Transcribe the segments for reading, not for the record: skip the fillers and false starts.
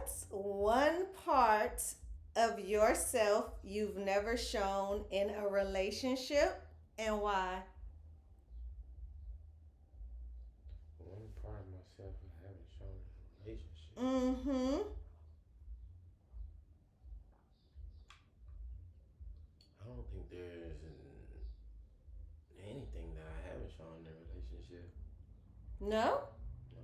What's one part of yourself you've never shown in a relationship and why? One part of myself I haven't shown in a relationship. Mm-hmm. I don't think there's anything that I haven't shown in a relationship. No? No.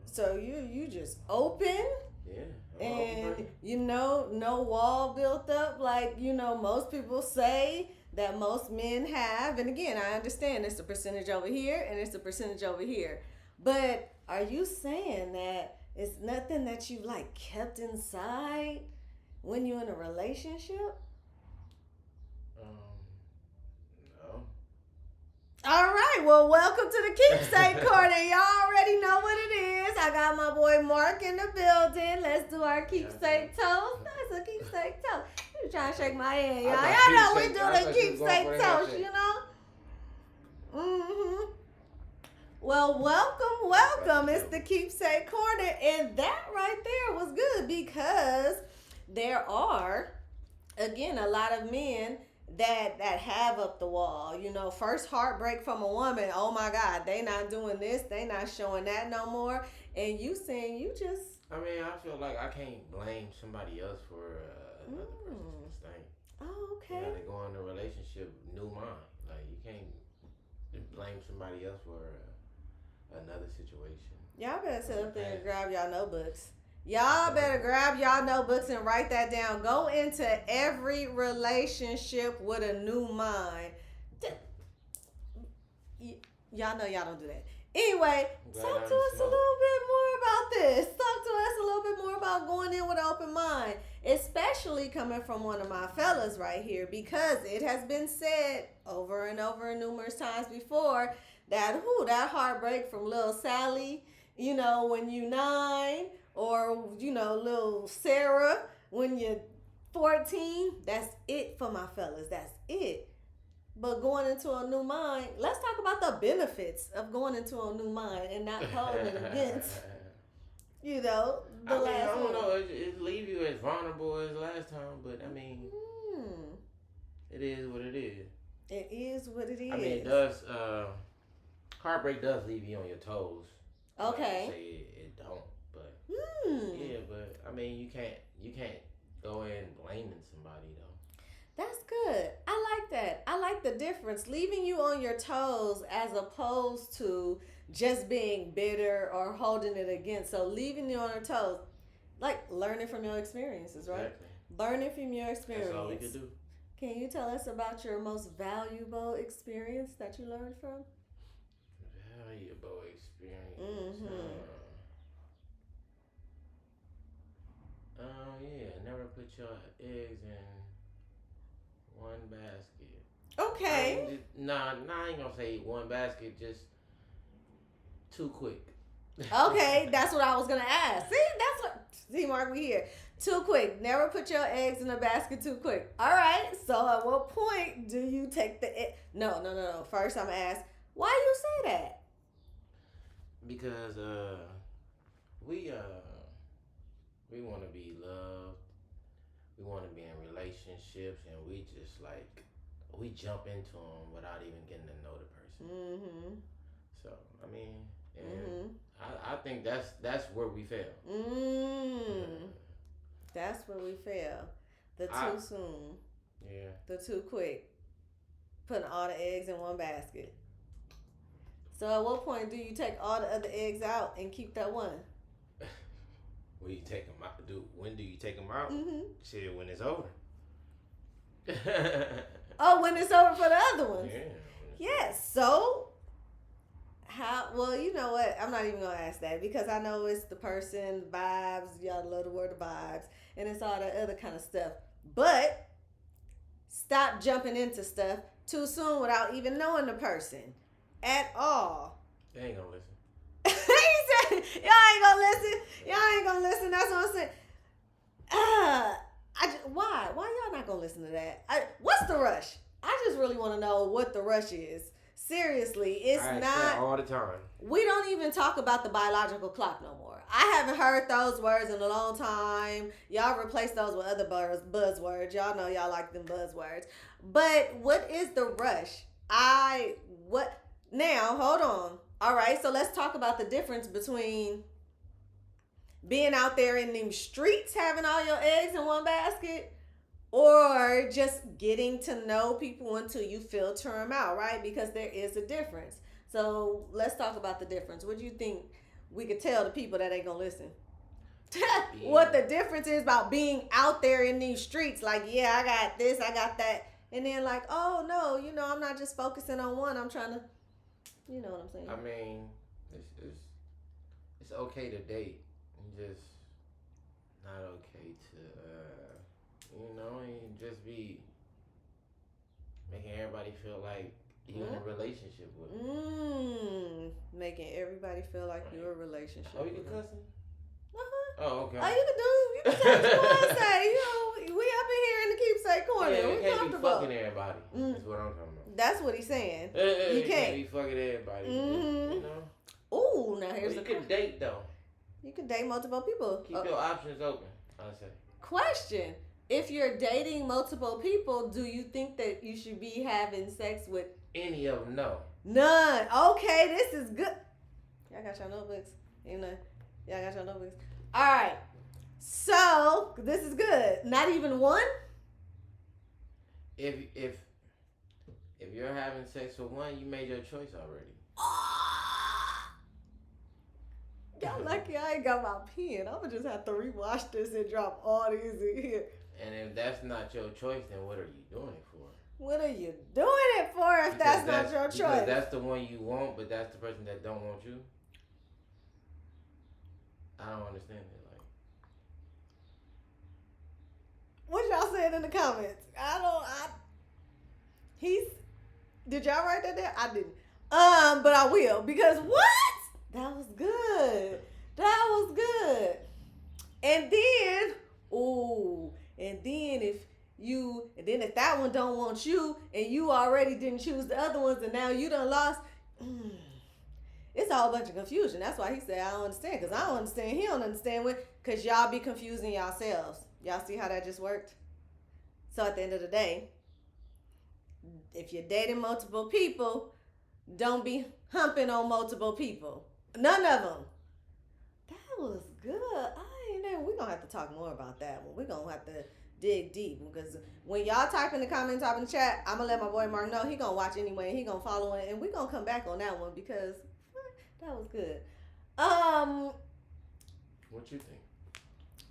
So you just open Yeah, I'm an open and person. no wall built up like most people say that most men have. And again, I understand it's a percentage over here and it's a percentage over here. But are you saying that it's nothing that you like kept inside when you're in a relationship? Um, no. All right, well, welcome to the Keepsake Corner. Y'all already know what it is. I got my boy Mark in the building. Let's do our keepsake toast. That's a keepsake toast. You trying to shake my hand, y'all? Y'all know we do the keepsake toast, you know? Mm-hmm. Well, welcome. It's the Keepsake Corner. And that right there was good because there are, again, a lot of men that have up the wall. First heartbreak from a woman. Oh my God, they not doing this. They not showing that no more. And you saying you just. I mean, I feel like I can't blame somebody else for another person's Mm. mistake. Oh, You okay. gotta go in a relationship new mind. Like you can't blame somebody else for another situation. Y'all better sit From the up there and past. grab y'all notebooks. Y'all better grab y'all notebooks and write that down. Go into every relationship with a new mind. Y'all know y'all don't do that. Anyway, I'm glad talk I to didn't us a smoke. little bit more about this. Talk to us a little bit more about going in with an open mind, especially coming from one of my fellas right here, because it has been said over and over and numerous times before that heartbreak from little Sally, when you 9, or little Sarah when you're 14. That's it for my fellas. That's it. But going into a new mind, let's talk about the benefits of going into a new mind and not holding it against, the I mean, I last don't one. know. It leave you as vulnerable as last time, but I mean, Hmm. it is what it is. It is what it I mean, it is. does. Heartbreak does leave you on your toes. I'm not gonna Okay. say it don't, but Hmm. yeah. But I mean, you can't go in blaming somebody though. That's good. I like that. I like the difference. Leaving you on your toes as opposed to just being bitter or holding it against. So leaving you on your toes, like learning from your experiences, right? Exactly. Learning from your That's all we could experience. do. Can you tell us about your most valuable experience that you learned from? Valuable experience. Mm-hmm. Yeah. Never put your eggs in one basket. I Okay. ain't just, nah. I ain't gonna say one basket. Just too quick. Okay, that's what I was gonna ask. See, Mark, we here. Too quick. Never put your eggs in a basket too quick. All right. So, at what point do you take the egg? No, no, no, no. First, I'm gonna ask, why you say that? Because we we want to be loved. We want to be in relationships, and we just like we jump into them without even getting to know the person. Mm-hmm. So I mean, and Mm-hmm. I think that's where we fail. Mm. That's where we fail. The I too soon. Yeah. The too quick. Putting all the eggs in one basket. So, at what point do you take all the other eggs out and keep that one? When you take them out, when do you take them out? Mm-hmm. Shit, when it's over. Oh, when it's over for the other ones. Yeah. Yes. So how? Well, you know what? I'm not even gonna ask that because I know it's the person vibes. Y'all love the word vibes, and it's all that other kind of stuff. But stop jumping into stuff too soon without even knowing the person at all. They ain't gonna listen. He said, "Y'all ain't gonna listen. Y'all ain't gonna listen." That's what I'm saying. Why? Why y'all not gonna listen to that? What's the rush? I just really want to know what the rush is. Seriously, it's I ask that not. all the time. We don't even talk about the biological clock no more. I haven't heard those words in a long time. Y'all replace those with other buzzwords. Y'all know y'all like them buzzwords. But what is the rush? What now? Hold on. All right, so let's talk about the difference between being out there in them streets having all your eggs in one basket or just getting to know people until you filter them out, right? Because there is a difference. So let's talk about the difference. What do you think we could tell the people that ain't gonna listen? What the difference is about being out there in these streets, like, yeah, I got this, I got that, and then like, oh no, I'm not just focusing on one. I'm trying to, you know what I'm saying? I mean, it's okay to date, and just not okay to and just be making everybody feel like you're in a relationship with them. Making everybody feel like you're in a relationship. Oh, you can cussing? Oh, okay. Oh, you can say what you want to say. We up in here in the Keepsake Korner. Yeah, you we can't comfortable. be fucking everybody. That's what I'm talking about. That's what he's saying. You can't. can't be fucking everybody. You know? Ooh, now here's you can date, though. You can date multiple people. Keep your options open, I say. Question. If you're dating multiple people, do you think that you should be having sex with any of them? No. None. Okay, this is good. Y'all got your notebooks? Y'all got your notebooks? All right. So, this is good. Not even one? If you're having sex with one, you made your choice already. Y'all lucky I ain't got my pen. I'm going to just have to rewatch this and drop all these in here. And if that's not your choice, then what are you doing it for? What are you doing it for if that's not your choice? Because that's the one you want, but that's the person that don't want you? I don't understand it. What y'all saying in the comments? Did y'all write that down? I didn't. But I will, because what? That was good. And then if that one don't want you and you already didn't choose the other ones and now you done lost, it's a whole bunch of confusion. That's why he said I don't understand, because I don't understand. He don't understand because y'all be confusing yourselves. Y'all see how that just worked? So at the end of the day, if you're dating multiple people, don't be humping on multiple people. None of them. That was good. We're going to have to talk more about that one. We're going to have to dig deep, because when y'all type in the comments, type in the chat, I'm going to let my boy Mark know. He going to watch anyway, and he going to follow it, and we're going to come back on that one, because that was good. What you think?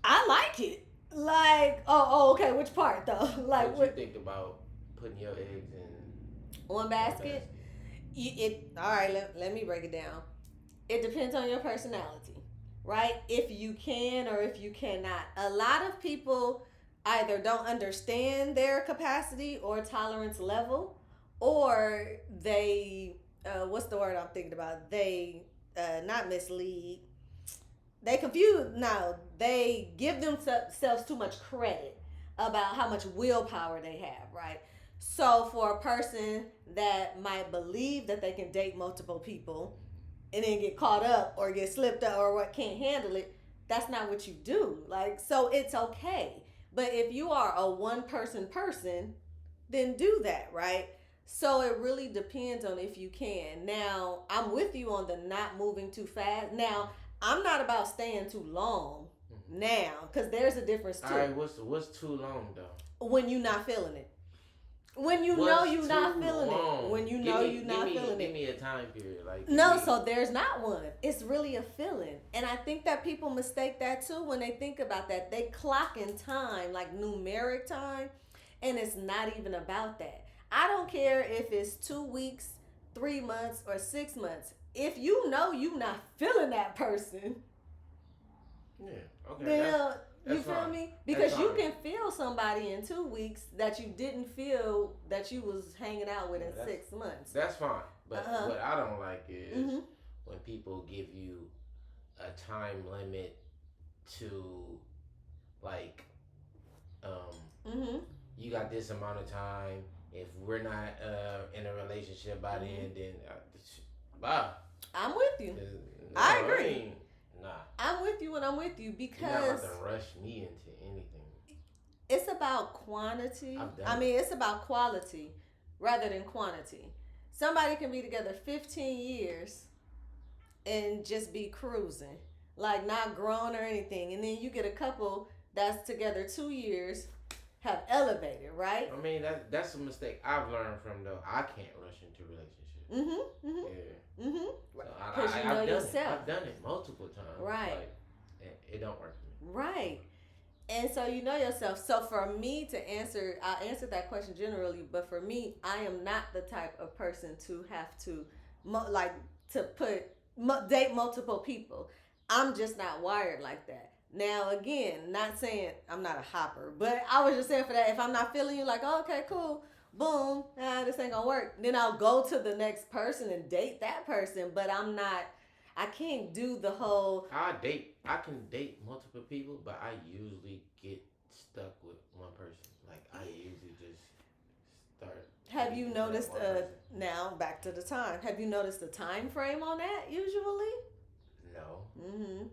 I like it. Like, okay. Which part though? Like, what you think about putting your eggs in one basket? All right. Let me break it down. It depends on your personality, right? If you can or if you cannot. A lot of people either don't understand their capacity or tolerance level, or they what's the word I'm thinking about? They not mislead. They confuse. No, they give themselves too much credit about how much willpower they have, right? So for a person that might believe that they can date multiple people and then get caught up or get slipped up or what can't handle it, that's not what you do. Like, so it's okay. But if you are a one-person, then do that, right? So it really depends on if you can. Now, I'm with you on the not moving too fast. Now, I'm not about staying too long now, because there's a difference too. All right, what's too long though? When you're not feeling it. When you know you're not feeling it. When you know you're not feeling it. Give me a time period. So there's not one. It's really a feeling. And I think that people mistake that too when they think about that. They clock in time, like numeric time, and it's not even about that. I don't care if it's 2 weeks, 3 months, or 6 months. If you know you're not feeling that person, yeah, okay. Then you feel fine. Me? Because you can feel somebody in 2 weeks that you didn't feel that you was hanging out with in 6 months. That's fine. But what I don't like is when people give you a time limit to, like, you got this amount of time If we're not in a relationship by then bye. I'm with you. No, I agree. Nah. I'm with you and I'm with you You're not about because to rush me into anything. it's about quantity. I mean, it's about quality rather than quantity. Somebody can be together 15 years and just be cruising, like not grown or anything. And then you get a couple that's together 2 years, have elevated, right? I mean, that's a mistake I've learned from though. I can't rush into relationships. Yeah. Because you know yourself. I've done it multiple times. Right. Like, it don't work for me. Right. And so you know yourself. So for me to answer, I answered that question generally, but for me, I am not the type of person to have to, date multiple people. I'm just not wired like that. Now, again, not saying I'm not a hopper, but I was just saying for that, if I'm not feeling you, like, oh, okay, cool, boom, this ain't gonna work, then I'll go to the next person and date that person, but I can't do the whole. I can date multiple people, but I usually get stuck with one person. Like, I usually just start. Have you noticed, now back to the time, have you noticed the time frame on that usually? No.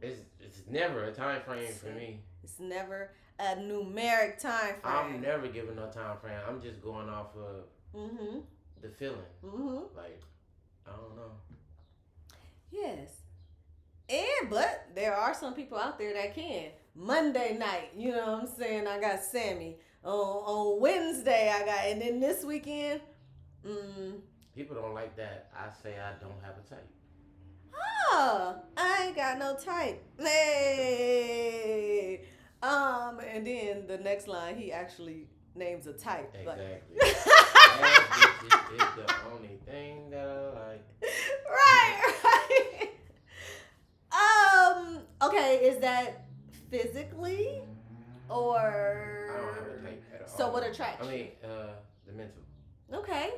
It's never a time frame for me. It's never a numeric time frame. I'm never giving no time frame. I'm just going off of the feeling. Like, I don't know. Yes. But there are some people out there that can. Monday night, you know what I'm saying? I got Sammy. On Wednesday, and then this weekend, people don't like that. I say I don't have a type. Oh, I ain't got no type. Hey. And then the next line, he actually names a type. Exactly. That bitch is the only thing that I like. Right. Okay, is that physically or? I don't have a type at all. So what attracts you? I mean, the mental. Okay.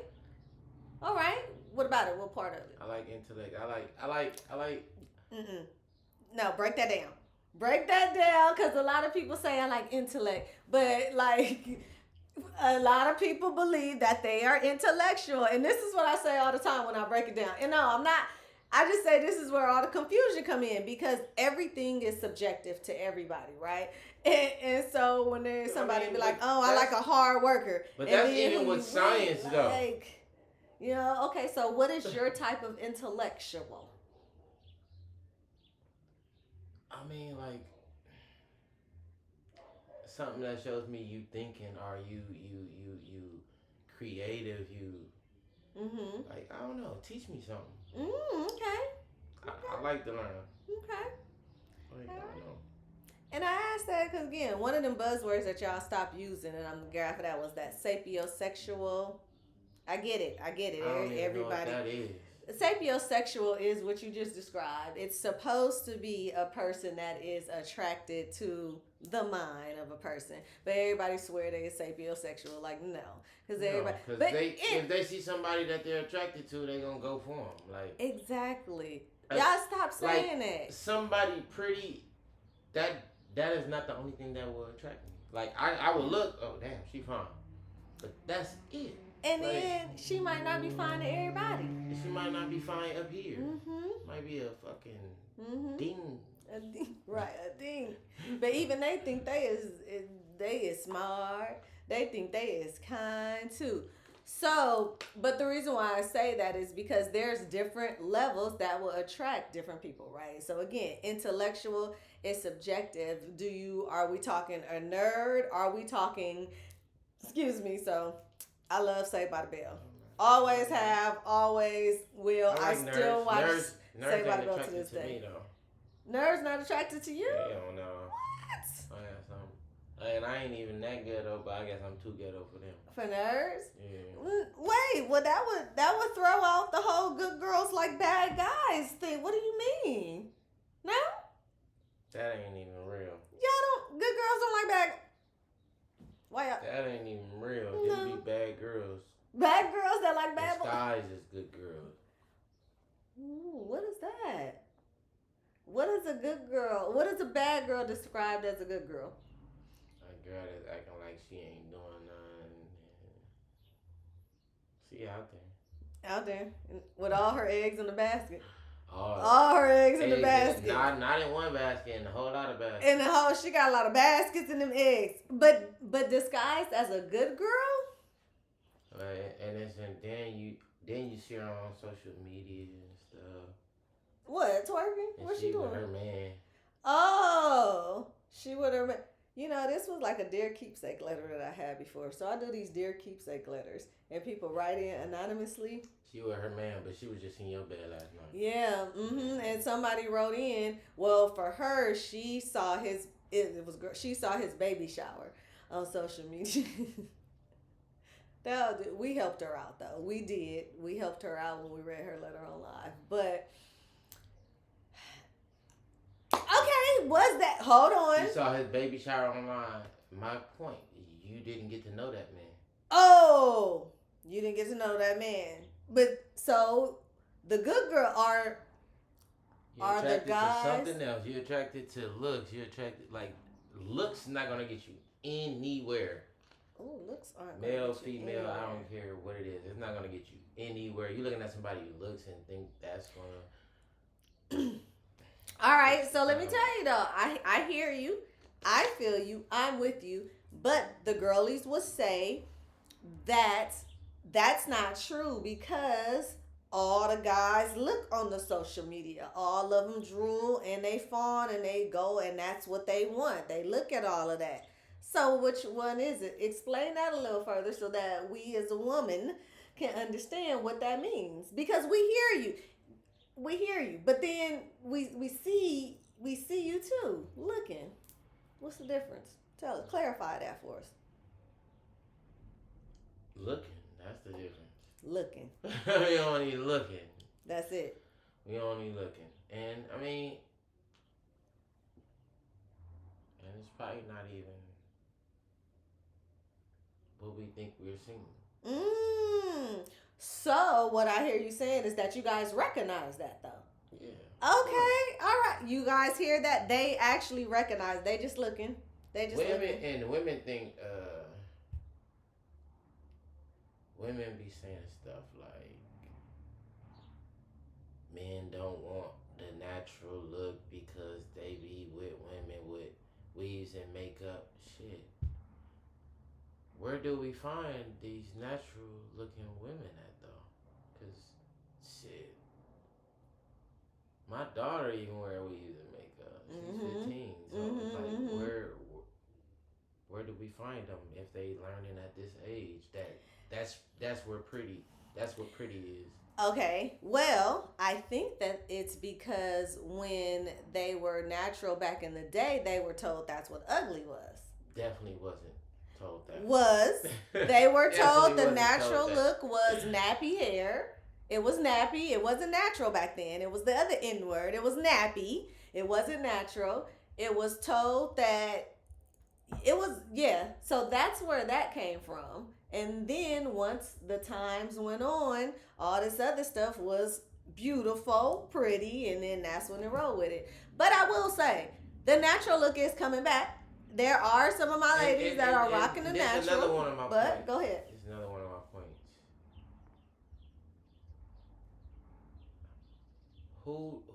All right. What about it? What part of it? I like intellect. I like. No, break that down. Break that down, because a lot of people say I like intellect, but like a lot of people believe that they are intellectual, and this is what I say all the time when I break it down. And no, I'm not. I just say this is where all the confusion come in, because everything is subjective to everybody, right? And so when there's somebody be like, oh, I like a hard worker. But that's even with science, though. Like, you know, okay, so what is your type of intellectual? I mean, like, something that shows me you thinking, or you creative, like, I don't know, teach me something. Okay. I like to learn. Okay. Like, I don't know. And I asked that because, again, one of them buzzwords that y'all stopped using, and I'm the guy for that, was that sapiosexual. I get it. I don't even know what that is. Sapiosexual is what you just described. It's supposed to be a person that is attracted to the mind of a person, but everybody swear they is sapiosexual. Like, no, because everybody. If they see somebody that they're attracted to, they gonna go for them. Like, exactly. Y'all stop saying that. Somebody pretty. That is not the only thing that will attract me. Like, I would look. Oh damn, she fine, but that's it. And then she might not be fine to everybody. She might not be fine up here. Might be a fucking ding. A ding. Right, a ding. But even they think they is smart. They think they is kind too. So, but the reason why I say that is because there's different levels that will attract different people, right? So again, intellectual is subjective. Are we talking a nerd? Are we talking, excuse me, so I love Saved by the Bell. Always have, always will. I still watch Saved by the Bell to this day. Nerds not attracted to you? Hell no. What? I got something. And I ain't even that ghetto, but I guess I'm too ghetto for them. For nerds? Yeah. Wait, well that would throw out the whole good girls like bad guys thing. What do you mean? No? That ain't even real. Good girls don't like bad. Why y'all? That ain't even real. No. They be bad girls. Bad girls that like bad boys. Disguised as good girls. Ooh, what is that? What is a good girl? What is a bad girl described as a good girl? A girl that's acting like she ain't doing nothing. She out there. Out there with all her eggs in the basket. Oh, All her eggs in the eggs basket. not in one basket, in a whole lot of baskets. In the whole, she got a lot of baskets in them eggs. But disguised as a good girl. Right, and then you see her on social media and stuff. What, twerking? And What's she doing? With her man. Oh, she with her man. You know, this was like a Dear Keepsake letter that I had before. So I do these Dear Keepsake letters, and people write in anonymously. She with her man, but she was just in your bed last night. Yeah, and somebody wrote in. Well, for her, she saw his. She saw his baby shower on social media. We helped her out though. We did. We helped her out when we read her letter on live. But okay, was that? Hold on. You saw his baby shower online. My point, you didn't get to know that man. Oh, you didn't get to know that man. But so the good girl are the guys to something else. You're attracted to looks. You're attracted looks not gonna get you anywhere. Oh, looks aren't male, female. Anywhere. I don't care what it is. It's not gonna get you anywhere. You're looking at somebody who looks and think that's gonna. All right, so let me tell you though. I hear you. I feel you. I'm with you. But the girlies will say that that's not true because all the guys look on the social media. All of them drool and they fawn and they go and that's what they want. They look at all of that. So which one is it? Explain that a little further so that we as a woman can understand what that means. Because we hear you. We hear you. But then we see you too looking. What's the difference? Clarify that for us. Looking. That's the difference. Looking. We only looking. That's it. We only looking. And I mean, and it's probably not even what we think we're seeing. So what I hear you saying is that you guys recognize that though. Yeah. Okay. All right. You guys hear that? They actually recognize. They just looking. They just women looking. And women think women be saying stuff like men don't want the natural look because they be with women with weaves and makeup. Shit. Where do we find these natural looking women at though? Cause shit, my daughter even wear weaves and makeup. She's 15, so where do we find them if they learning at this age? That's where pretty. That's what pretty is. Okay, well, I think that it's because when they were natural back in the day, they were told that's what ugly was. Definitely wasn't told that. They were told the natural look was nappy hair. It was nappy. It wasn't natural back then. It was the other N word. It was nappy. It wasn't natural. It was told that it was, yeah. So that's where that came from. And then once the times went on, all this other stuff was beautiful, pretty, and then that's when they roll with it. But I will say, the natural look is coming back. There are some of my ladies that are rocking the natural. Another one of my but points. Go ahead. It's another one of my points.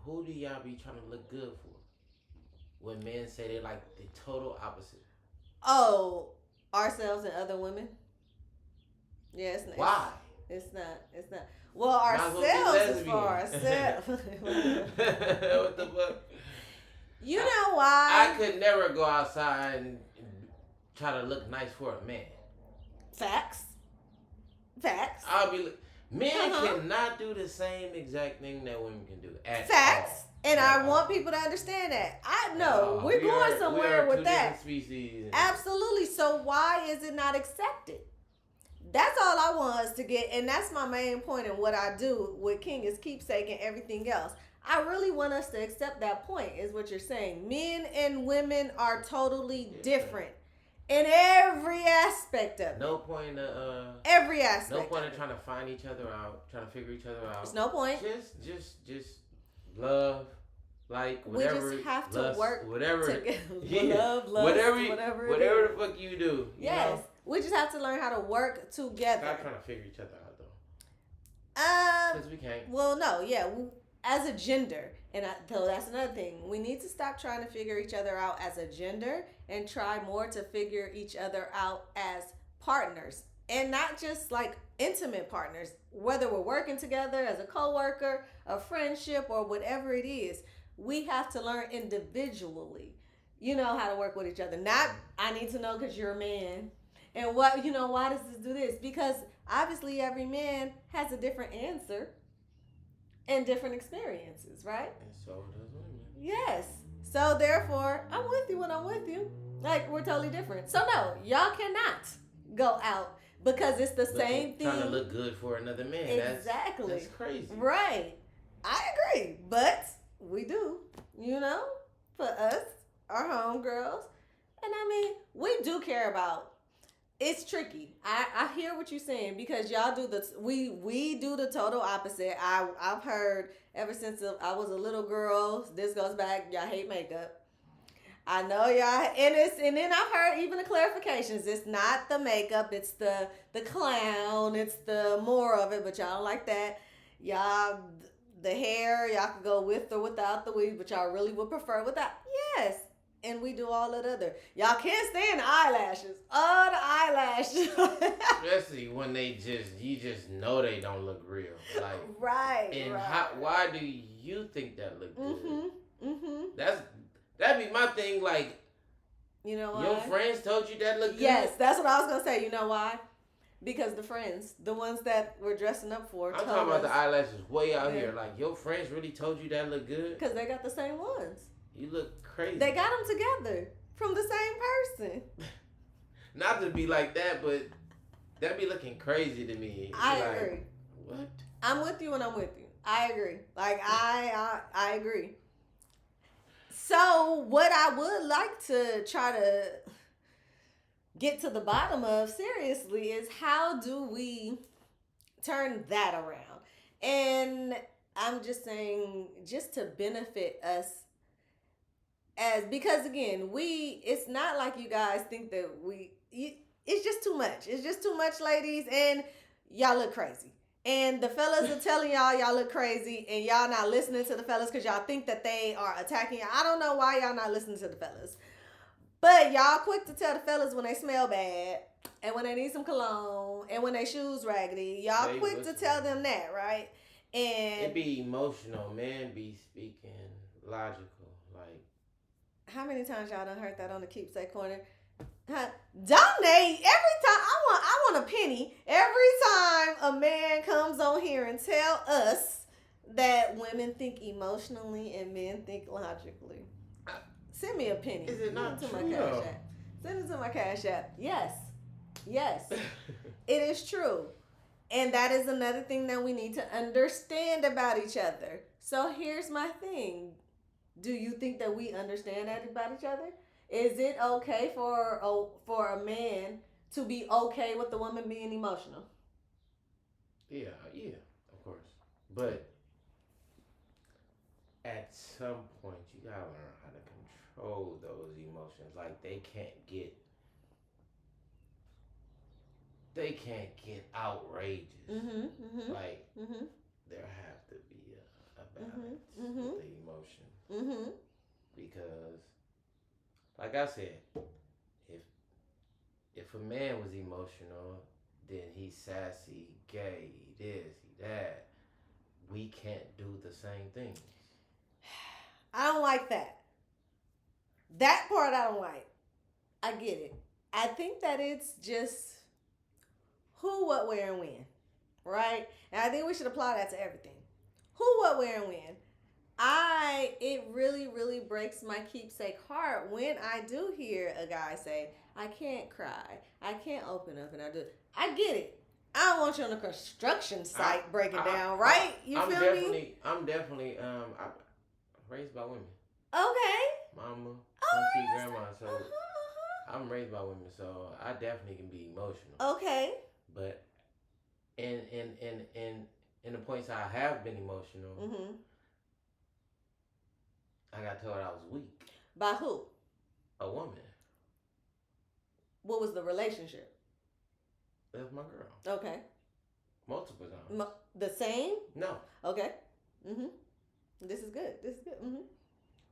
Who do y'all be trying to look good for? When men say they like the total opposite. Oh, ourselves and other women. Yeah, it's not. Why? It's not. Well, ourselves is for ourselves. What the fuck? You know why? I could never go outside and try to look nice for a man. Facts. I'll be. Men cannot do the same exact thing that women can do. Facts. And I want people to understand that. I know we're going somewhere with that. Species. Absolutely. So why is it not accepted? That's all I want us to get, and that's my main point in what I do with King is Keepsake and everything else. I really want us to accept that point, is what you're saying. Men and women are totally different in every aspect of it. No point in every aspect. No point in trying to find each other out, trying to figure each other out. There's no point. Just love. Like whatever, we just have to lust, work whatever, love, whatever the fuck you do. Yes, we just have to learn how to work together. Stop trying to figure each other out, though. Because we can't. Well, no, yeah, as a gender, and so that's another thing. We need to stop trying to figure each other out as a gender and try more to figure each other out as partners, and not just like intimate partners. Whether we're working together as a coworker, a friendship, or whatever it is, we have to learn individually. You know how to work with each other. Not I need to know because you're a man. And what why does this do this? Because obviously every man has a different answer and different experiences, right? And so does women. Yes. So therefore, I'm with you when I'm with you. Like we're totally different. So no, y'all cannot go out because it's the same thing. Trying to look good for another man. Exactly. That's crazy. Right. I agree. But we do, for us, our homegirls. And I mean, we do care about. It's tricky. I hear what you're saying because y'all do we do the total opposite. I've heard ever since I was a little girl. This goes back. Y'all hate makeup. I know y'all, and then I've heard even the clarifications. It's not the makeup. It's the clown. It's the more of it. But y'all don't like that. Y'all the hair. Y'all could go with or without the weave, but y'all really would prefer without. Yes. And we do all that other. Y'all can't stand the eyelashes. Oh, the eyelashes. Especially when you just know they don't look real. Like right. And right. Why do you think that look good? Mm-hmm. That'd be my thing. Like, you know why? Your friends told you that look good. Yes, that's what I was gonna say. You know why? Because the friends, the ones that we're dressing up for, I'm talking about the eyelashes way out here. Like your friends really told you that look good. Because they got the same ones. You look crazy. They got them together from the same person. Not to be like that, but that be looking crazy to me. I agree. What? I'm with you and I'm with you. I agree. Like I agree. So what I would like to try to get to the bottom of seriously is how do we turn that around? And I'm just saying just to benefit us because again, it's not like you guys think that it's just too much. It's just too much, ladies, and y'all look crazy. And the fellas are telling y'all look crazy, and y'all not listening to the fellas because y'all think that they are attacking y'all. I don't know why y'all not listening to the fellas. But y'all quick to tell the fellas when they smell bad, and when they need some cologne, and when they shoes raggedy. Y'all quick to tell them that, right? And it be emotional. Men be speaking logical. Like, how many times y'all done heard that on the Keepsake Corner? Donate every time. I want a penny every time a man comes on here and tell us that women think emotionally and men think logically. Send me a penny. Is it not true? My Cash App. Send it to my Cash App. Yes. It is true. And that is another thing that we need to understand about each other. So here's my thing. Do you think that we understand that about each other? Is it okay for a man to be okay with the woman being emotional? Yeah, of course. But at some point, you gotta learn how to control those emotions. Like they can't get outrageous. Like there have to be a balance with the emotion. Because, like I said, if a man was emotional, then he's sassy, gay, he this, he that. We can't do the same things. I don't like that. That part I don't like. I get it. I think that it's just who, what, where, and when. Right? And I think we should apply that to everything. Who, what, where, and when. It really, really breaks my keepsake heart when I do hear a guy say, I can't cry. I can't open up and I get it. I don't want you on a construction site breaking down, right? I'm definitely raised by women. Okay. Mama, auntie, grandma. So I'm raised by women, so I definitely can be emotional. Okay. But in the points I have been emotional, I got told I was weak. By who? A woman. What was the relationship? That's my girl. Okay. multiple times. The same? No. Okay. Mhm. This is good. This is good. Mhm.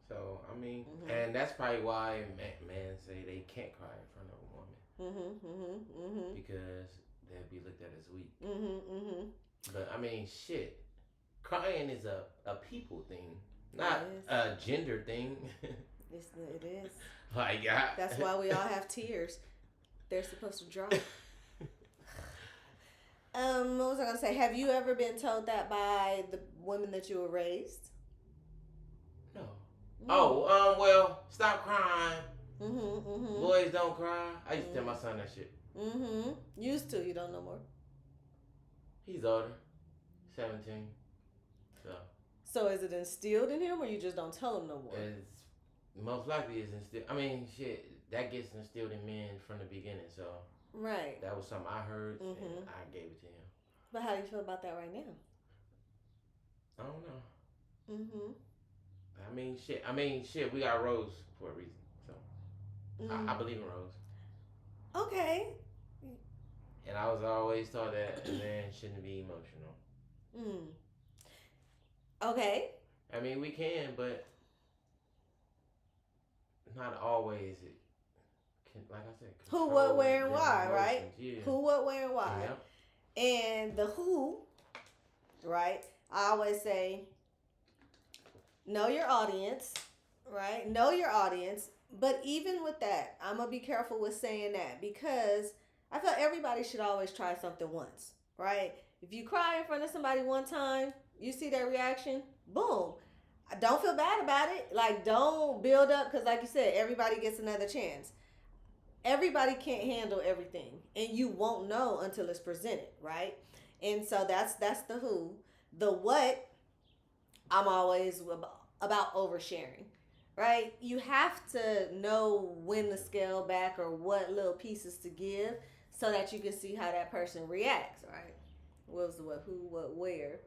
So I mean, and that's probably why men say they can't cry in front of a woman. Because they'll be looked at as weak. But I mean, shit. Crying is a people thing, not a gender thing. It is. Like that's why we all have tears. They're supposed to drop. What was I gonna say? Have you ever been told that by the women that you were raised? No. Oh, well, stop crying. Boys don't cry. I used to tell my son that shit. Used to. You don't know more. He's older, 17. So is it instilled in him, or you just don't tell him no more? It's most likely is instilled. I mean, shit, that gets instilled in men from the beginning. So right, that was something I heard, and I gave it to him. But how do you feel about that right now? I don't know. I mean, shit. We got Rose for a reason. So I believe in Rose. Okay. And I was always taught that a man shouldn't be emotional. Okay. I mean, we can, but not always. It can, like I said, who, what, where, and why, right? Yeah. Who, what, where, and why. Yeah. And the who, right? I always say, know your audience, right? Know your audience. But even with that, I'm going to be careful with saying that because I feel everybody should always try something once, right? If you cry in front of somebody one time, you see their reaction, boom. Don't feel bad about it. Like, don't build up because, like you said, everybody gets another chance. Everybody can't handle everything, and you won't know until it's presented, right? And so that's the who. The what, I'm always about oversharing, right? You have to know when to scale back or what little pieces to give so that you can see how that person reacts, right? What was the what, who, what, where,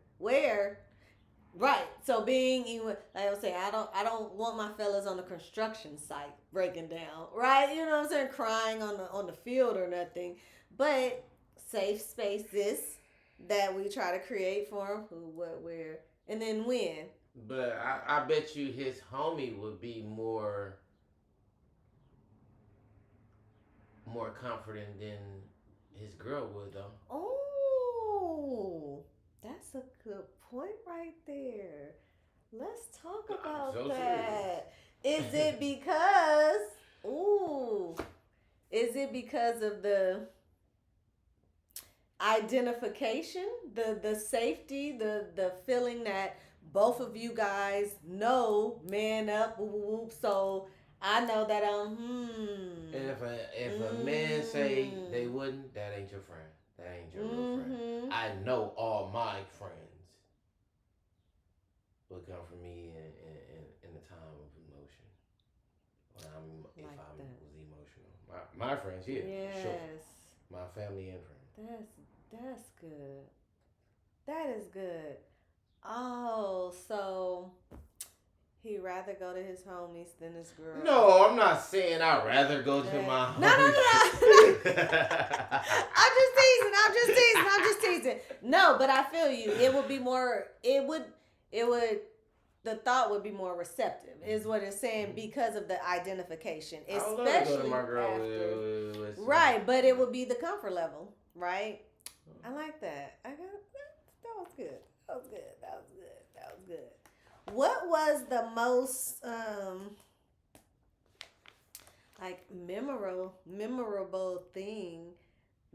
right? So being, like I was saying, I don't want my fellas on the construction site breaking down, right? You know what I'm saying? Crying on the field or nothing, but safe spaces that we try to create for them. Who, what, where, and then when. But I bet you his homie would be more comforting than his girl would, though. Oh, that's a good point right there. Let's talk about that. Is it because is it because of the identification, the safety, the feeling that both of you guys know, man up, whoop, whoop, so I know that And if a man say they wouldn't, that ain't your friend. That ain't your real friend. I know all my friends would come from me in the time of emotion. When if I was emotional. My friends, yeah. Yes. Sure. My family and friends. That's good. That is good. Oh, so he'd rather go to his homies than his girl. No, I'm not saying I'd rather go to my homies. No. I'm just teasing. No, but I feel you. It would be more, the thought would be more receptive, is what it's saying, because of the identification. Especially I would go to my girl with right, but it would be the comfort level, right? I like that. That was good. That was good. What was the most like memorable thing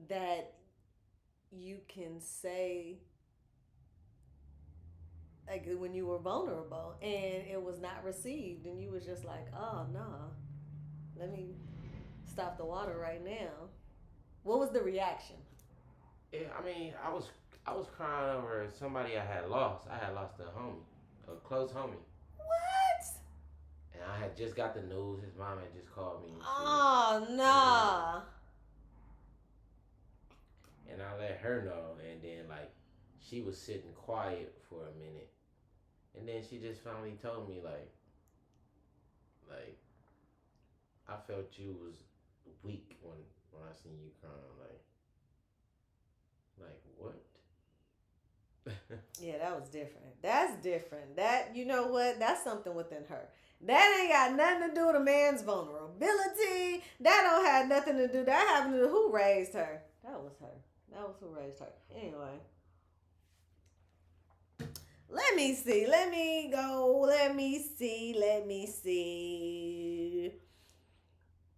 that you can say, like when you were vulnerable and it was not received and you was just like, oh no, let me stop the water right now? What was the reaction? Yeah, I mean, I was crying over somebody I had lost. I had lost a close homie. What? And I had just got the news. His mom had just called me. Oh, nah. And I let her know. And then, like, she was sitting quiet for a minute. And then she just finally told me, like, I felt you was weak when I seen you crying. Like, what? Yeah, that was different. That's different. That, you know what? That's something within her. That ain't got nothing to do with a man's vulnerability. That don't have nothing to do. That having to do who raised her. That was her. That was who raised her. Anyway. Let me see. Let me go. Let me see. Let me see.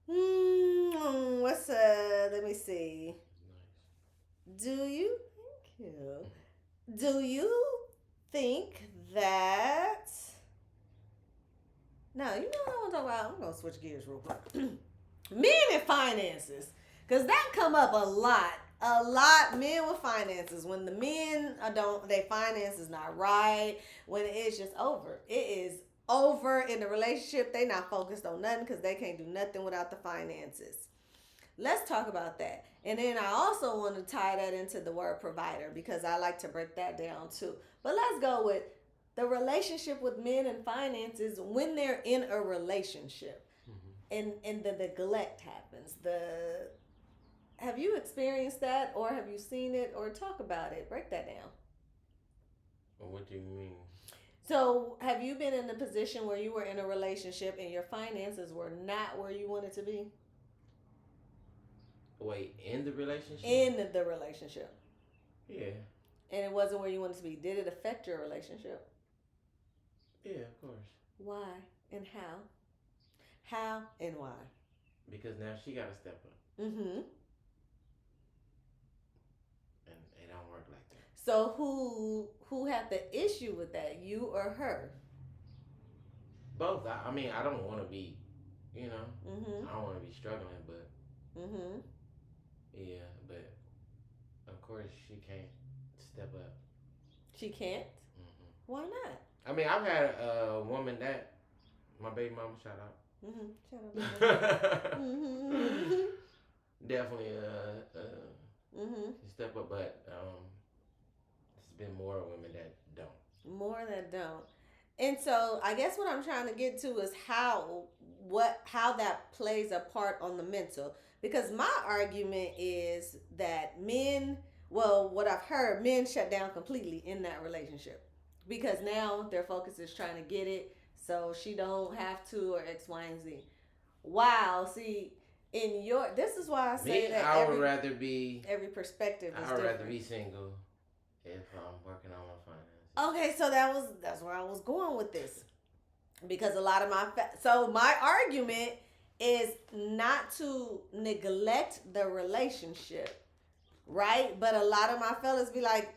What's let me see. Do you thank you? Do you think that no, you know what I want to talk about? I'm gonna switch gears real quick. Men and finances. Cause that come up a lot. A lot, men with finances. When the men don't, their finances not right. When it's just over, it is over in the relationship. They not focused on nothing because they can't do nothing without the finances. Let's talk about that. And then I also want to tie that into the word provider because I like to break that down too. But let's go with the relationship with men and finances when they're in a relationship, and the neglect happens. Have you experienced that, or have you seen it, or talk about it? Break that down. Well, what do you mean? So, have you been in a position where you were in a relationship and your finances were not where you wanted to be? Wait, in the relationship? In the relationship. Yeah. And it wasn't where you wanted to be. Did it affect your relationship? Yeah, of course. Why and how? How and why? Because now she got to step up. Mm-hmm. And it don't work like that. So who had the issue with that, you or her? Both. I mean, I don't want to be, you know, Mm-hmm. I don't want to be struggling, but Mm-hmm. yeah, but of course she can't step up. She can't? Mm-hmm. Why not? I mean, I've had a woman that, my baby mama, shout out. Mm-hmm. Shut up. Mm-hmm. Definitely Mm-hmm. step up, but there's been more women that don't. More that don't. And so I guess what I'm trying to get to is how that plays a part on the mental. Because my argument is that men, well, what I've heard, men shut down completely in that relationship. Because now their focus is trying to get it so she don't have to, or X, Y, and Z. Wow, see, this is why I say that I would rather be every perspective is I would different. rather be single if I'm working on my finances. Okay, so that's where I was going with this, because a lot of my argument is not to neglect the relationship, right? But a lot of my fellas be like,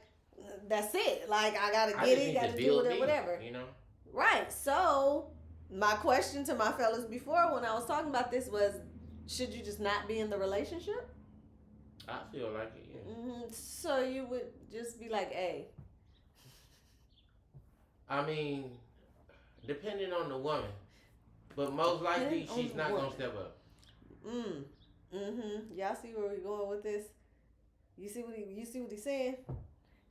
that's it. Like, I gotta get it, gotta do it, or whatever. You know? Right. So my question to my fellas before when I was talking about this was, should you just not be in the relationship? I feel like it, yeah. Mm-hmm. So you would just be like, hey. I mean, depending on the woman, but most likely she's not gonna step up. Y'all see where we're going with this? You see what he's saying?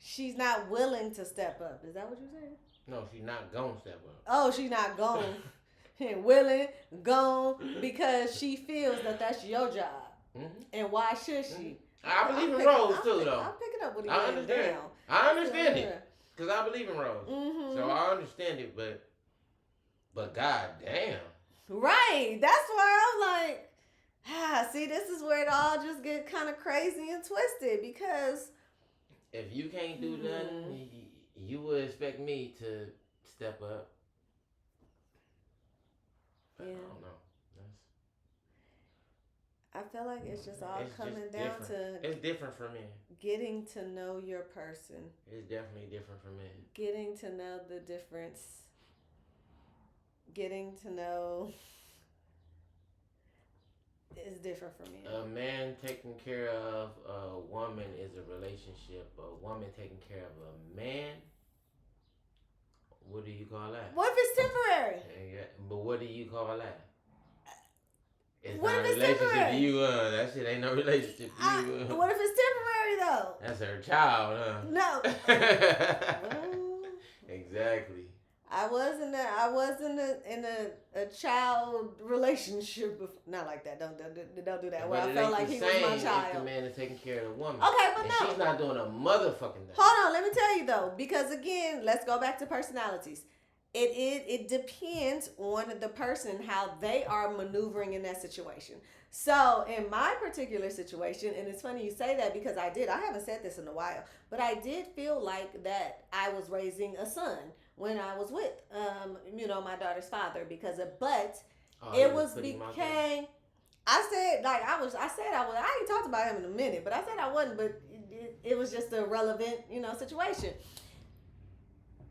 She's not willing to step up. Is that what you're saying? No, she's not gonna step up. Oh, she's not going. Willing, gone, because she feels that that's your job. Mm-hmm. And why should she? I believe in roles too, though. I'm picking up what he's saying down. I understand it. Because I believe in roles. Mm-hmm. So I understand it, but god damn. Right. That's why I'm like, see, this is where it all just get kind of crazy and twisted, because if you can't do nothing, you would expect me to step up. But yeah. I don't know. I feel like it's just all coming down to... It's different for men. Getting to know your person. It's definitely different for men. Getting to know the difference. Getting to know... It's different for me. A man taking care of a woman is a relationship. A woman taking care of a man, what do you call that? What if it's temporary? Yeah, but what do you call that? It's what not if a relationship temporary? To you, that shit ain't no relationship to you. What if it's temporary though? That's her child, huh? No. Exactly. I was in a child relationship. Not like that. Don't do that. Where But I it felt ain't like the he was my same if the child. man is taking care of the woman. Okay, but And no. she's not doing a motherfucking thing. Hold on, let me tell you though, because again, let's go back to personalities. It depends on the person how they are maneuvering in that situation. So in my particular situation, and it's funny you say that because I haven't said this in a while, but I did feel like that I was raising a son when I was with my daughter's father but it was became I ain't talked about him in a minute, but I said I wasn't, but it was just a relevant, situation.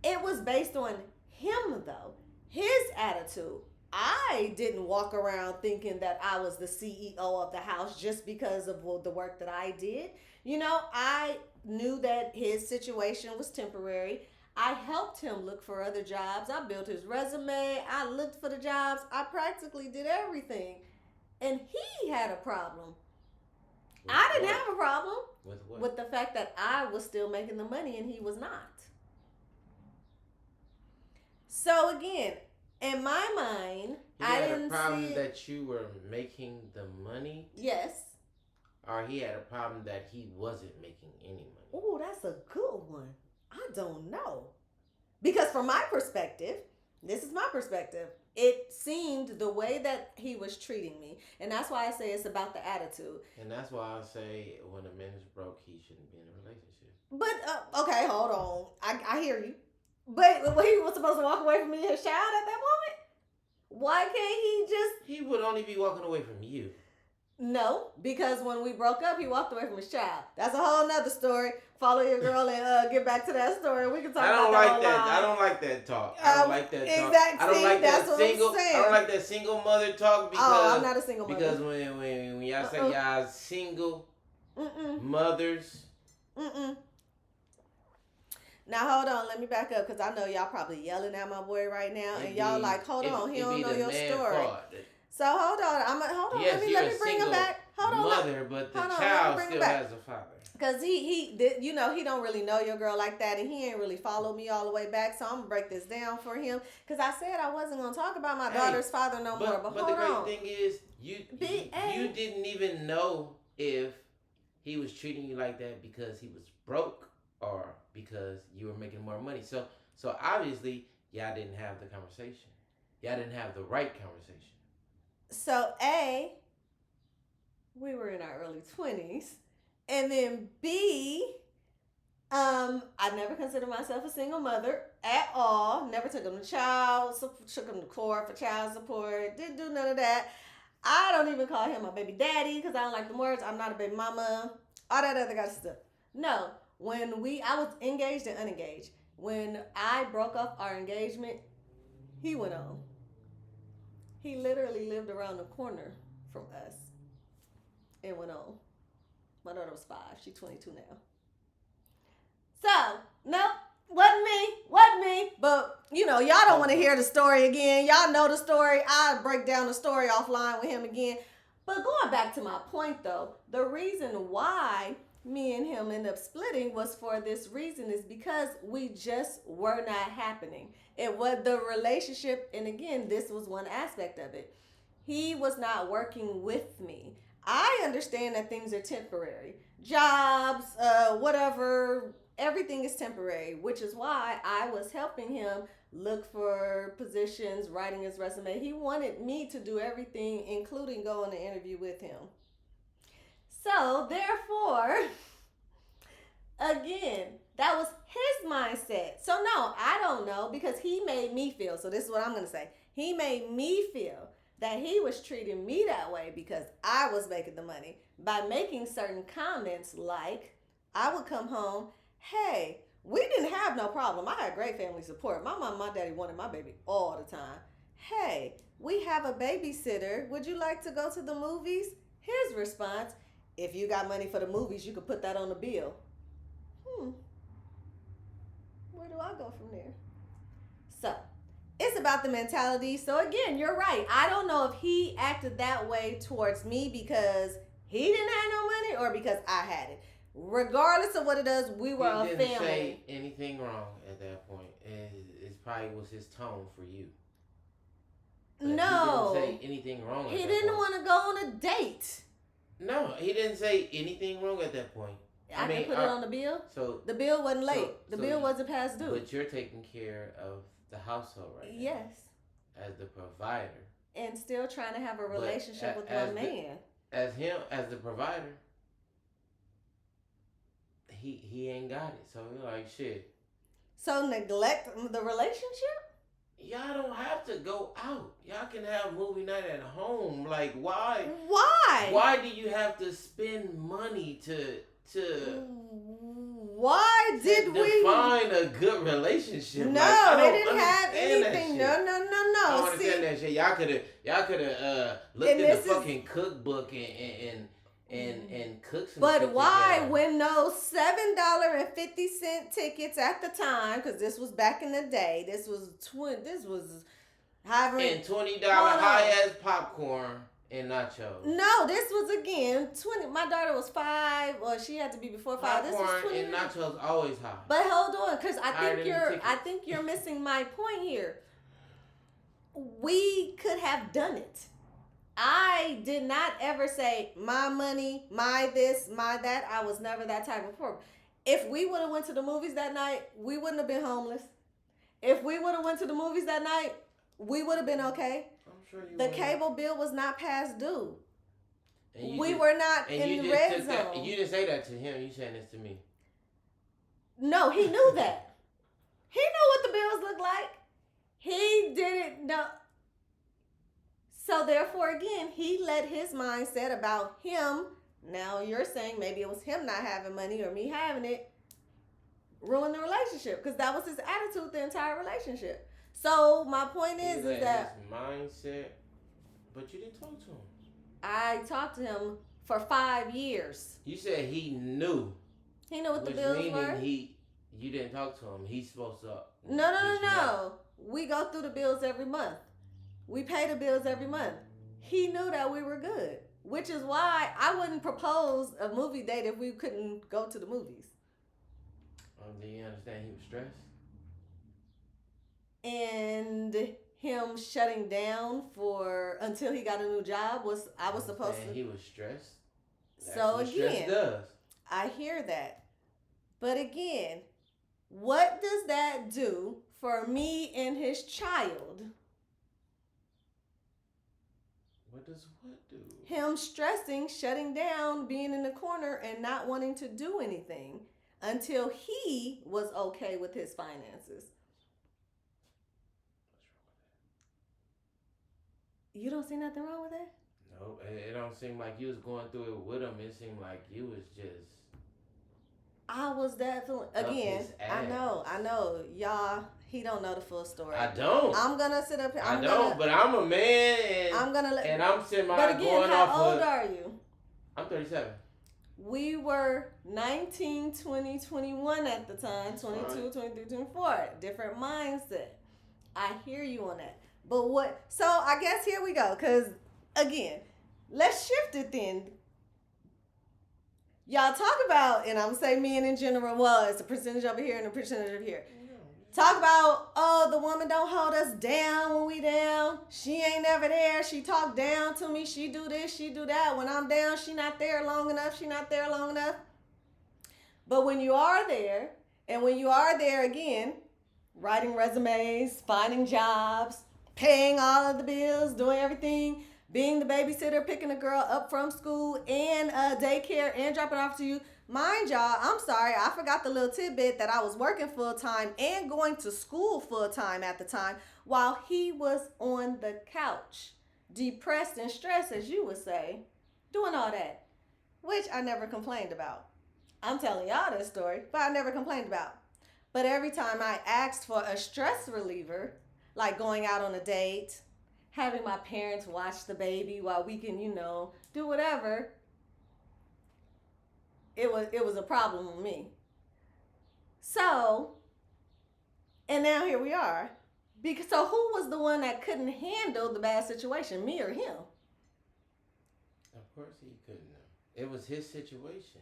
It was based on him though, his attitude. I didn't walk around thinking that I was the CEO of the house just because of the work that I did. I knew that his situation was temporary. I helped him look for other jobs. I built his resume. I looked for the jobs. I practically did everything. And he had a problem. I didn't have a problem with what? With the fact that I was still making the money and he was not. So again, in my mind, I didn't see. He had a problem that you were making the money? Yes. Or he had a problem that he wasn't making any money? Oh, that's a good one. I don't know. Because from my perspective, this is my perspective, it seemed the way that he was treating me. And that's why I say it's about the attitude. And that's why I say when a man is broke, he shouldn't be in a relationship. But, okay, hold on. I hear you. But he was supposed to walk away from me and his child at that moment? Why can't he just... He would only be walking away from you. No, because when we broke up, he walked away from his child. That's a whole nother story. Follow your girl and get back to that story. We can talk about that. I don't like that talk. I don't like that talk. Exactly. I don't like that single. I don't like that single mother talk because I'm not a single mother. Because when y'all say y'all single mothers. Now hold on, let me back up because I know y'all probably yelling at my boy right now, and y'all like, hold on, he don't know your story. So hold on, Yes, let me bring him back. Hold on, mother, but the child still has a father. Cause he don't really know your girl like that, and he ain't really followed me all the way back. So I'm gonna break this down for him. Cause I said I wasn't gonna talk about my daughter's father no more. But hold on. But the great thing is, you didn't even know if he was treating you like that because he was broke or because you were making more money. So obviously y'all didn't have the conversation. Y'all didn't have the right conversation. So we were in our early 20s. And then B, I never considered myself a single mother at all. Never took him to court for child support. Didn't do none of that. I don't even call him my baby daddy because I don't like the words. I'm not a baby mama. All that other kind of stuff. No, I was engaged and unengaged. When I broke off our engagement, he went on. He literally lived around the corner from us and went on. My daughter was 5. She's 22 now. So, nope, wasn't me. But, y'all don't want to hear the story again. Y'all know the story. I'll break down the story offline with him again. But going back to my point, though, the reason why me and him ended up splitting was for this reason is because we just were not happening. It was the relationship, and again, this was one aspect of it. He was not working with me. I understand that things are temporary. Jobs, whatever, everything is temporary, which is why I was helping him look for positions, writing his resume. He wanted me to do everything, including go on an interview with him. So, therefore, again, that was his mindset. So, no, I don't know because he made me feel, so this is what I'm going to say. He made me feel that he was treating me that way because I was making the money by making certain comments like I would come home, hey, we didn't have no problem. I had great family support. My mom and my daddy wanted my baby all the time. Hey, we have a babysitter. Would you like to go to the movies? His response, if you got money for the movies, you could put that on the bill. Where do I go from there? So, it's about the mentality. So again, you're right. I don't know if he acted that way towards me because he didn't have no money or because I had it. Regardless of what it is, we were a family. He didn't say anything wrong at that point. It's probably was his tone for you. But No. he didn't say anything wrong. He didn't want to go on a date. No, he didn't say anything wrong at that point. I mean, can put it on the bill. So the bill wasn't late. The bill wasn't past due. But you're taking care of the household right now. Yes. As the provider. And still trying to have a relationship with my man. As the provider, he ain't got it. So you're like, shit. So neglect the relationship? Y'all don't have to go out. Y'all can have movie night at home. Like, why? Why? Why do you have to spend money to why did we define a good relationship? No, like, they didn't have anything. No. I don't understand that shit. Y'all could have looked in the fucking cookbook and cook some. But shit why, together. when those $7.50 tickets at the time, because this was back in the day, this was however, and $20 high ass popcorn and nachos. No, this was again 20. My daughter was 5, or she had to be before 5. Popcorn this was 20 and nachos always high. But hold on, because Higher I think you're missing my point here. We could have done it. I did not ever say my money, my this, my that. I was never that type of person. If we would have went to the movies that night, we wouldn't have been homeless. If we would have went to the movies that night, we would have been okay. I'm sure you the cable bill was not past due. We just, were not in the red zone. You didn't say that to him. You saying this to me. No, he knew that. He knew what the bills looked like. He didn't know. So therefore, again, he let his mindset about him. Now you're saying maybe it was him not having money or me having it ruin the relationship, because that was his attitude the entire relationship. So my point is that his mindset, but you didn't talk to him. I talked to him for 5 years. You said he knew. He knew what the bills were. You didn't talk to him. He's supposed to. No. We go through the bills every month. We pay the bills every month. He knew that we were good, which is why I wouldn't propose a movie date if we couldn't go to the movies. Do you understand he was stressed? And him shutting down until he got a new job was supposed to. He was stressed. That's so what again, stress does. I hear that, but again, what does that do for me and his child? What does what do? Him stressing, shutting down, being in the corner, and not wanting to do anything until he was okay with his finances. You don't see nothing wrong with that? No, it don't seem like you was going through it with him. It seemed like you was just. I was definitely, again, I know, y'all, he don't know the full story. I don't. I'm gonna sit up here. But I'm a man, and I'm sitting But again, how old are you? I'm 37. We were 19, 20, 21 at the time, 22, 23, 24. Different mindset. I hear you on that. But so I guess here we go, because again, let's shift it then. Y'all talk about, and I'm saying men in general, it's a percentage over here and a percentage over here. Talk about, the woman don't hold us down when we down. She ain't never there. She talk down to me. She do this, she do that. When I'm down, she not there long enough. But when you are there, and when you are there again, writing resumes, finding jobs, paying all of the bills, doing everything, being the babysitter, picking a girl up from school and daycare and dropping off to you. Mind y'all, I'm sorry, I forgot the little tidbit that I was working full-time and going to school full-time at the time while he was on the couch, depressed and stressed, as you would say, doing all that, which I never complained about. I'm telling y'all this story, but I never complained about. But every time I asked for a stress reliever, like going out on a date, having my parents watch the baby while we can, do whatever, it was a problem with me. So, and now here we are. So who was the one that couldn't handle the bad situation, me or him? Of course he couldn't. It was his situation.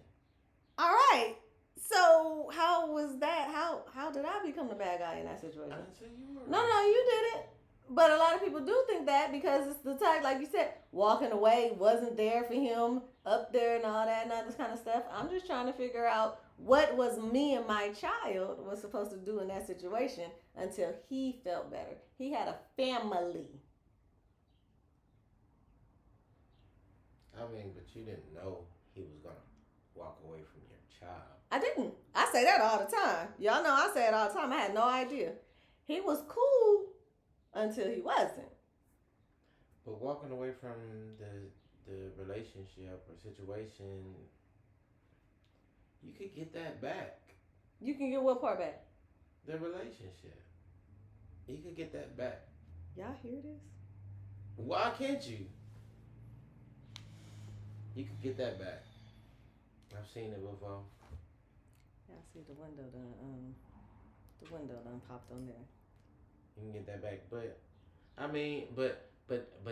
All right. So how was that? How did I become the bad guy in that I situation? didn't say you were. No, you didn't. But a lot of people do think that because it's the type, like you said, walking away wasn't there for him up there and all that and all this kind of stuff. I'm just trying to figure out what was me and my child was supposed to do in that situation until he felt better. He had a family. I mean, but you didn't know he was gonna walk away from your child. I didn't. I say that all the time. Y'all know I say it all the time. I had no idea. He was cool until he wasn't. But walking away from the relationship or situation, you could get that back. You can get what part back? The relationship. You could get that back. Y'all hear this? Why can't you? You could get that back. I've seen it before. Y'all see the window done popped on there. You can get that back, but I mean, but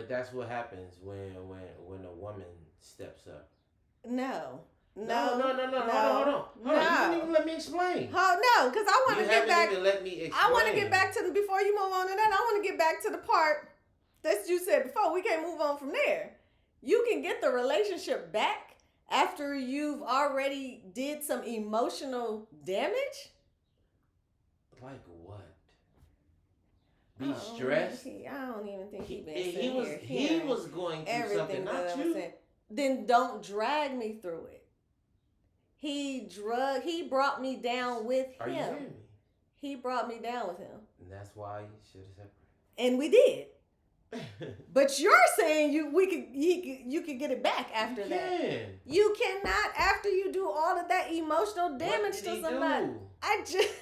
that's what happens when a woman steps up. No. Hold on. You didn't even let me explain. Oh no, because I want to get back. You haven't even let me explain. I want to get back to before you move on to that. I want to get back to the part that you said before. We can't move on from there. You can get the relationship back after you've already did some emotional damage. Like what? Be stressed. I don't even think he been he was going through something, not you. Then don't drag me through it. He brought me down with him. Are you hearing me? He brought me down with him. And that's why you should have separated. And we did. But you're saying you could get it back after that. You cannot after you do all of that emotional damage to somebody. I just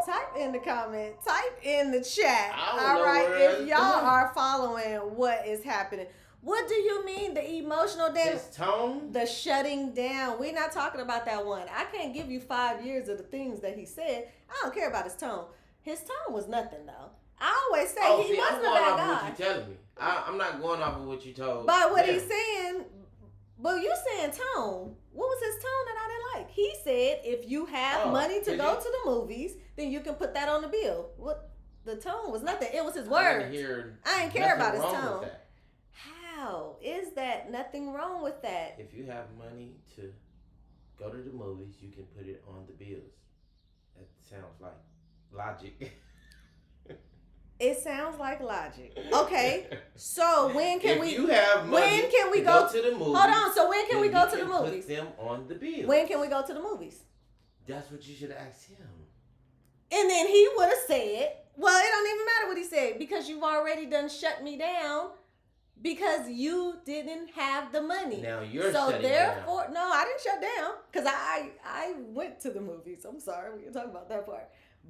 type in the comment, type in the chat. All right, if y'all are following what is happening. What do you mean the emotional damage? His tone? The shutting down. We're not talking about that one. I can't give you 5 years of the things that he said. I don't care about his tone. His tone was nothing though. I always say he wasn't a bad guy. What you telling me? I'm not going off of what you told. But what he's saying, but you saying tone. What was his tone that I didn't like? He said if you have money to go to the movies, then you can put that on the bill. What the tone was nothing. It was his words. I didn't care about his tone. How is that nothing wrong with that? If you have money to go to the movies, you can put it on the bills. That sounds like logic. It sounds like logic. Okay, so when can we? You have money when can we go to the movies? Hold on. So when can we go to the movies? Put them on the bill. When can we go to the movies? That's what you should ask him. And then he would have said, "Well, it don't even matter what he said because you've already done shut me down because you didn't have the money." Now you're so shutting therefore, down. no, I didn't shut down because I went to the movies. I'm sorry, we can talk about that part.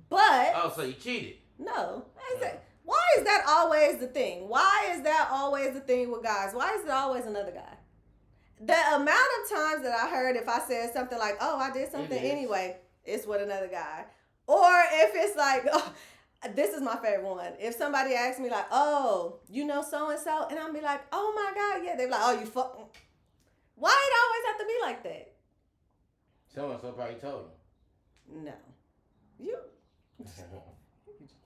But so you cheated. No. Why is that always the thing? Why is that always the thing with guys? Why is it always another guy? The amount of times that I heard if I said something like, oh, I did something anyway, it's with another guy. Or if it's like, oh, this is my favorite one. If somebody asks me like, oh, you know so-and-so, and I'll be like, oh my God, yeah. They're like, oh, you fuck. Why it always have to be like that? So-and-so probably told him. No. You just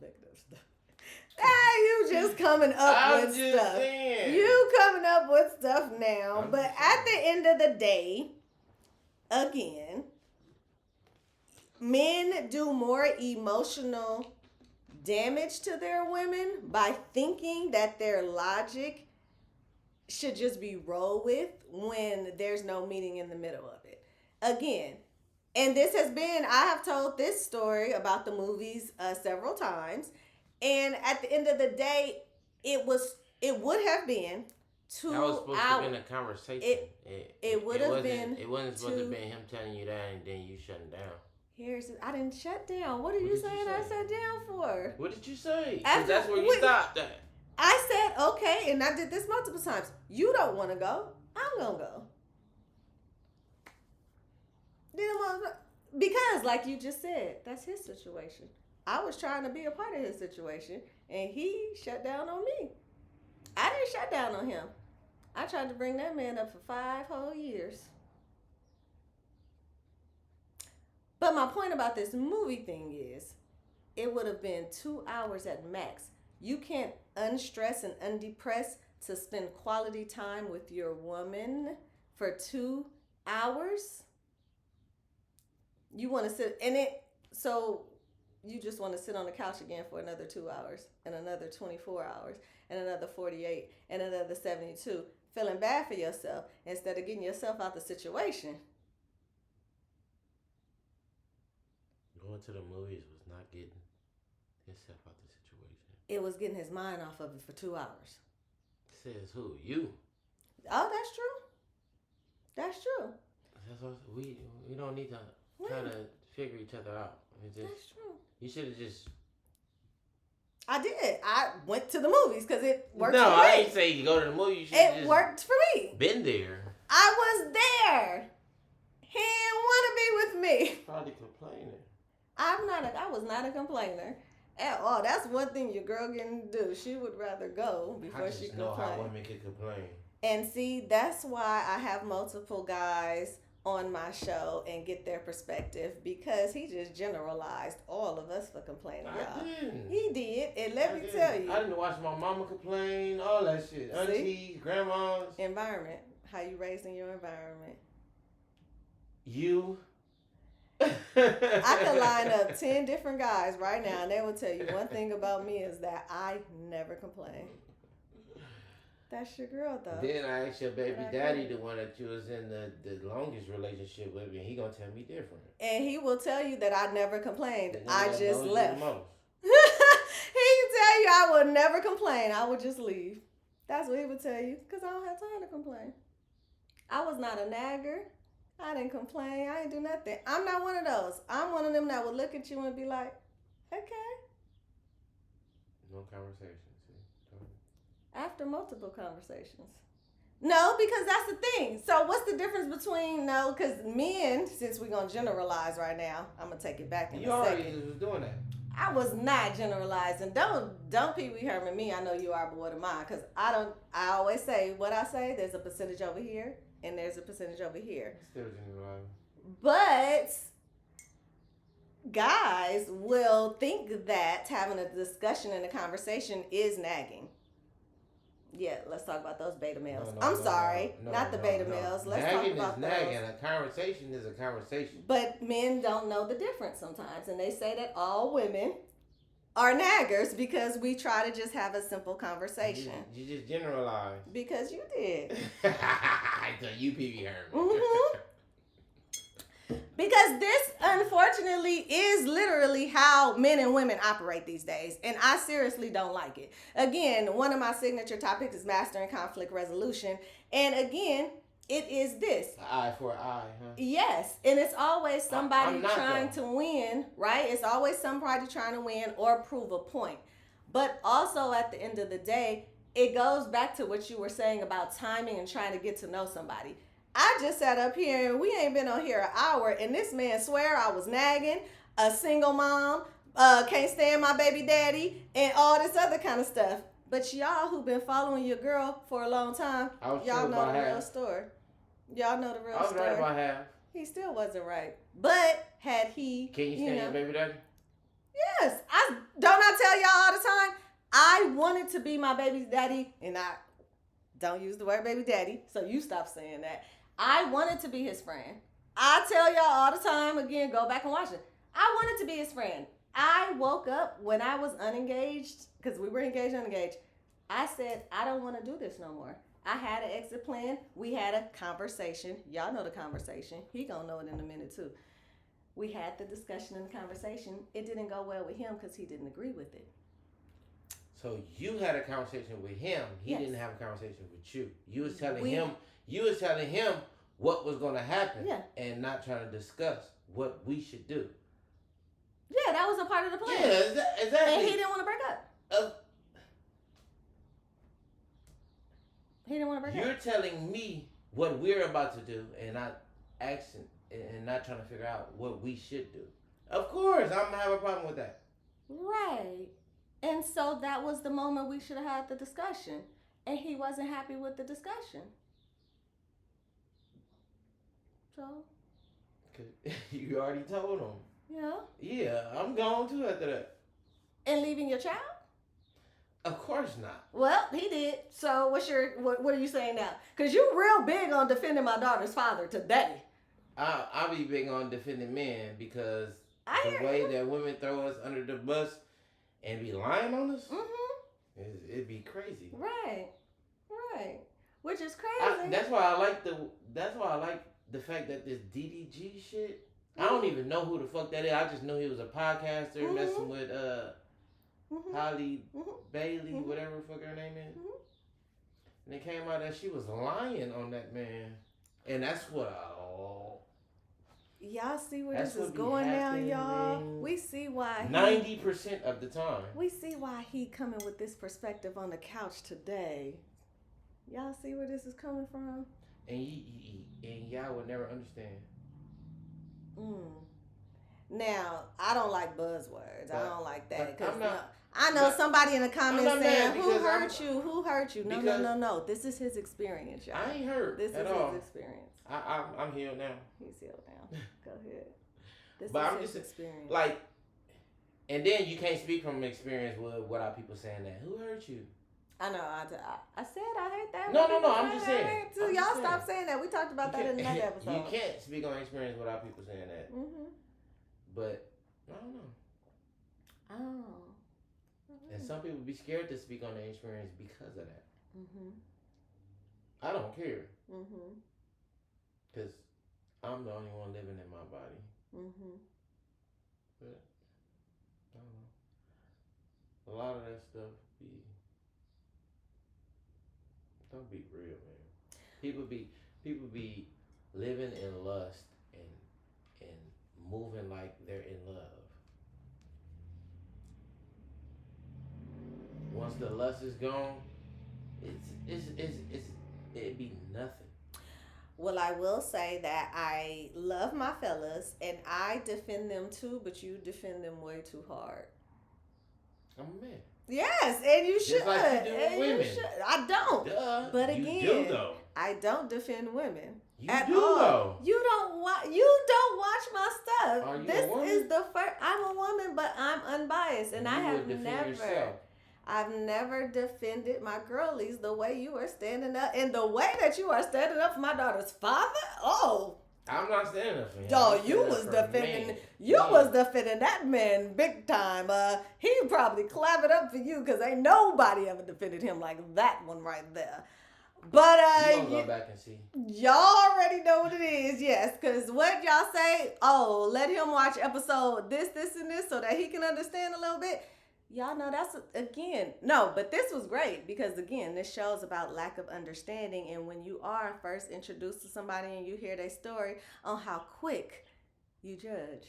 making up stuff. You just coming up with stuff. Saying. You coming up with stuff now. But at the end of the day, again, men do more emotional damage to their women by thinking that their logic should just be rolled with when there's no meaning in the middle of it. Again, and this has been, I have told this story about the movies several times. And at the end of the day, it would have been 2 hours. That was supposed to have been a conversation. It would have been. It wasn't supposed to have been him telling you that and then you shutting down. I didn't shut down. What are you saying I shut down for? What did you say? Because that's where you stopped at. I said, okay, and I did this multiple times. You don't want to go. I'm going to go. Because, like you just said, that's his situation. I was trying to be a part of his situation, and he shut down on me. I didn't shut down on him. I tried to bring that man up for 5 whole years. But my point about this movie thing is, it would have been 2 hours at max. You can't unstress and undepress to spend quality time with your woman for 2 hours. You want to sit and it so you just want to sit on the couch again for another 2 hours and another 24 hours and another 48 and another 72, feeling bad for yourself instead of getting yourself out the situation. Going to the movies was not getting himself out the situation. It was getting his mind off of it for 2 hours. Says who? You. Oh, that's true. That's true. That's what we don't need to try to figure each other out. That's true. You should have just. I did. I went to the movies because it worked for me. No, I ain't say you go to the movies. It worked for me. Been there. I was there. He didn't want to be with me. Probably complaining. I was not a complainer at all. That's one thing your girl can do. She would rather go before she complain. I just know how women can complain. And see, that's why I have multiple guys on my show and get their perspective, because he just generalized all of us for complaining, y'all. He did. And let me tell you. I didn't watch my mama complain, all that shit. Aunties, grandmas. Environment. How you raised in your environment. You. I could line up 10 different guys right now and they will tell you one thing about me is that I never complain. That's your girl, though. Then I asked your baby daddy, the one that you was in the longest relationship with, and he gonna tell me different. And he will tell you that I never complained. I just left. He can tell you I would never complain. I would just leave. That's what he would tell you, because I don't have time to complain. I was not a nagger. I didn't complain. I didn't do nothing. I'm not one of those. I'm one of them that would look at you and be like, okay. No conversation. After multiple conversations. No, because that's the thing. So what's the difference between, no, because men, since we're going to generalize right now, I'm going to take it back in a second. You already was doing that. I was not generalizing. Don't Pee Wee Herman me. I know you are, but what am I? Because I always say what I say. There's a percentage over here and there's a percentage over here. Still generalizing. But guys will think that having a discussion and a conversation is nagging. Yeah, let's talk about those beta males. I'm sorry, not the beta males. Let's nagging talk about those. Nagging is nagging. A conversation is a conversation. But men don't know the difference sometimes, and they say that all women are naggers because we try to just have a simple conversation. You just generalize. Because you did. So you Pee Wee Herman. Mm-hmm. Because this, unfortunately, is literally how men and women operate these days. And I seriously don't like it. Again, one of my signature topics is mastering conflict resolution. And again, it is this. Eye for eye, huh? Yes. And it's always somebody trying to win, right? It's always somebody trying to win or prove a point. But also at the end of the day, it goes back to what you were saying about timing and trying to get to know somebody. I just sat up here and we ain't been on here an hour and this man swear I was nagging, a single mom, can't stand my baby daddy, and all this other kind of stuff. But y'all who been following your girl for a long time, y'all know the real story. Y'all know the real story. I was right about half. He still wasn't right. But had he... Can you stand your baby daddy? Yes. Don't I tell y'all all the time? I wanted to be my baby daddy, and I don't use the word baby daddy, so you stop saying that. I wanted to be his friend. I tell y'all all the time, again, go back and watch it. I wanted to be his friend. I woke up when I was unengaged, because we were engaged, unengaged. I said, I don't want to do this no more. I had an exit plan. We had a conversation. Y'all know the conversation. He gonna know it in a minute too. We had the discussion and the conversation. It didn't go well with him because he didn't agree with it. So you had a conversation with him. He didn't have a conversation with you. You was telling him what was going to happen and not trying to discuss what we should do. Yeah, that was a part of the plan. Yeah, exactly. And he didn't want to break up. He didn't want to break up. You're telling me what we're about to do and not asking and not trying to figure out what we should do. Of course, I'm going to have a problem with that. Right. And so that was the moment we should have had the discussion. And he wasn't happy with the discussion. So? You already told him. Yeah. Yeah, I'm gone too after that. And leaving your child? Of course not. Well, he did. So what are you saying now? Because you're real big on defending my daughter's father today. I'll be big on defending men because I the hear way you. that women throw us under the bus and be lying on us, Mm-hmm. it'd be crazy. Right. Right. Which is crazy. That's why I like the fact that this DDG shit. I don't even know who the fuck that is. I just know he was a podcaster messing with Holly Bailey, whatever the fuck her name is. And it came out that she was lying on that man. And that's what y'all see where this is going now, y'all? We see why 90% of the time. We see why he coming with this perspective on the couch today. Y'all see where this is coming from? And y'all would never understand. Now, I don't like buzzwords. I don't like that. Because I know somebody in the comments saying, who hurt you? Who hurt you? No, because, no. This is his experience, y'all. I ain't hurt This at is all. his experience. I'm healed now. He's healed now. Go ahead. This but is I'm his just experience. Like, and then you can't speak from experience with what are people saying that. Who hurt you? I know. I said I hate that. No. I'm just saying. Y'all stop saying that. We talked about that in another episode. You can't speak on experience without people saying that. But I don't know. Oh. And some people be scared to speak on their experience because of that. I don't care. Because I'm the only one living in my body. But I don't know. A lot of that stuff don't be real, man. People be living in lust and moving like they're in love. Once the lust is gone, it'd be nothing. Well, I will say that I love my fellas and I defend them too, but you defend them way too hard. I'm a man. Yes, and you should. Just like you do with women. I don't. Duh. But again, you do, though. I don't defend women. You at do all. Though. You don't watch my stuff. Are you this a woman? Is the first. I'm a woman, but I'm unbiased, and I have never. Yourself. I've never defended my girlies the way you are standing up, and the way that you are standing up for my daughter's father. Oh. I'm not standing up for him. Oh, you was defending. Was defending that man big time. He probably clap it up for you because ain't nobody ever defended him like that one right there. But you go back and see. Y'all already know what it is, yes. Because what y'all say? Oh, let him watch episode this, and this, so that he can understand a little bit. Y'all know that's, again, no, but this was great because, again, this shows about lack of understanding. And when you are first introduced to somebody and you hear their story on how quick you judge.